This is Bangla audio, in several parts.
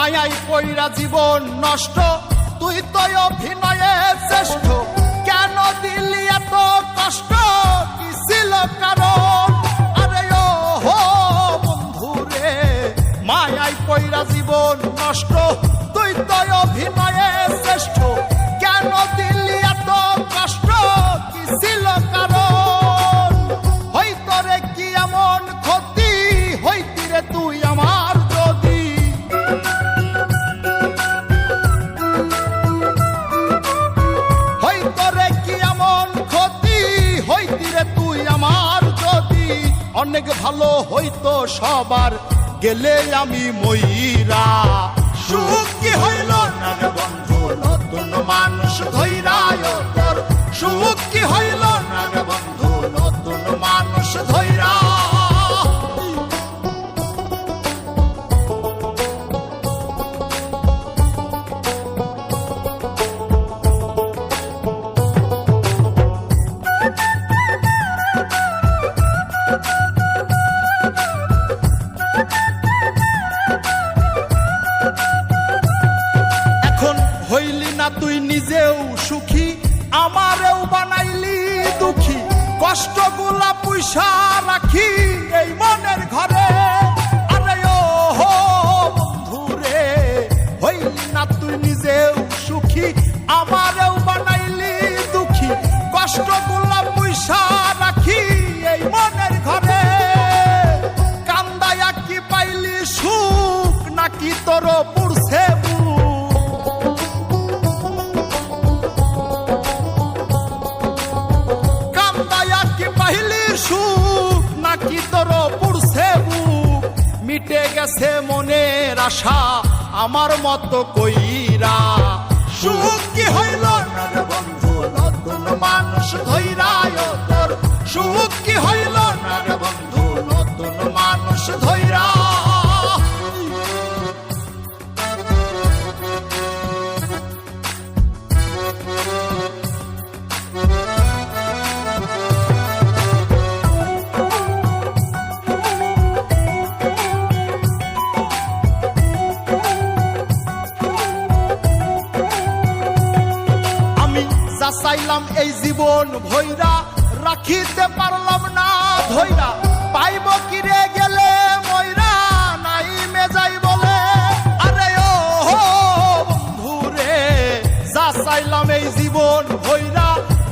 মায়াই পইরা জীবন নষ্ট, তুই তো অভিনয়ে শ্রেষ্ঠ। কেন দিলি এত কষ্ট, কি ছিল কারণ? আরে ও হো বন্ধু রে, মায়াই পইরা জীবন নষ্ট, তুই তো অভিনয়ে শ্রেষ্ঠ। কেন দিলি এত কষ্ট, কি ছিল কারণ? হইতো রে কি এমন ক্ষতি, হইতি রে তুই আমার যদি। হইতো রে কি এমন ক্ষতি, হইতি রে তুই আমার যদি। অনেক ভালো হইতো সবার, গেলে আমি ময়রা। সুখ কি হইল না রে বন্ধু, নতুন মানুষ ধৈরায় তোর। সুখ কি হইল না রে বন্ধু, নতুন মানুষ ধৈরা। হইলি না তুই নিজেও সুখী, আমারেও বানাইলি দুঃখী। কষ্টগুলা পুইসা রাখি এই মনের ঘরে। আরে ও হো বন্ধু রে, হইলি না তুই নিজেও সুখী, আমারেও বানাইলি দুঃখী। কষ্টগুলা পুইসা রাখি এই মনের ঘরে। কান্দায়া কি পাইলি সুখ, নাকি তোর পুরছে সুখ, নাকি তোর পুরছে বুক? মিটে গেছে মনের আশা আমার মতো কইরা। সুখ কি হইল না রে বন্ধু, নতুন মানুষ ধৈরায় তোর। সুখ কি হইল না রে বন্ধু, নতুন মানুষ ধৈরা। চাইলাম এই জীবন ভৈরা, রাখিতে পারলাম না ধৈরা। পাইব কিরে গেলে ময়রা, নাই মেজাই বলে। আরে ও হো বন্ধু রে, যা চাইলাম এই জীবন ভৈরা,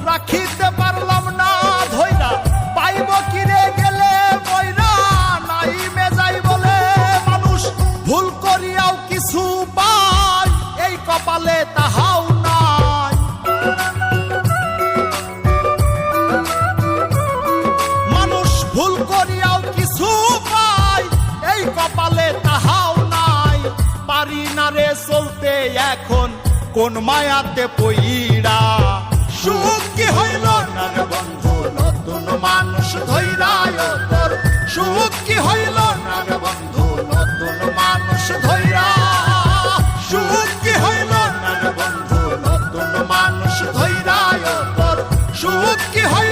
রাখিতে পারলাম না ধৈরা। পাইব কিরে গেলে ময়রা, নাই মেজাই বলে। মানুষ ভুল করিয়াও কিছু পায়, এই কপালে তাহাও নাই। ভুল করিয়াও কিছু পাই, এই কপালে তাহাও নাই। পারি না রে চলতে এখন কোন মায়াতে পইরা। সুখ কি হইল না রে বন্ধু, নতুন মানুষ ধৈরায় তোর। সুখ কি হইল না রে বন্ধু, নতুন মানুষ ধৈরা। সুখ কি হইল না রে বন্ধু, নতুন মানুষ ধৈরায় তোর। সুখ কি হইল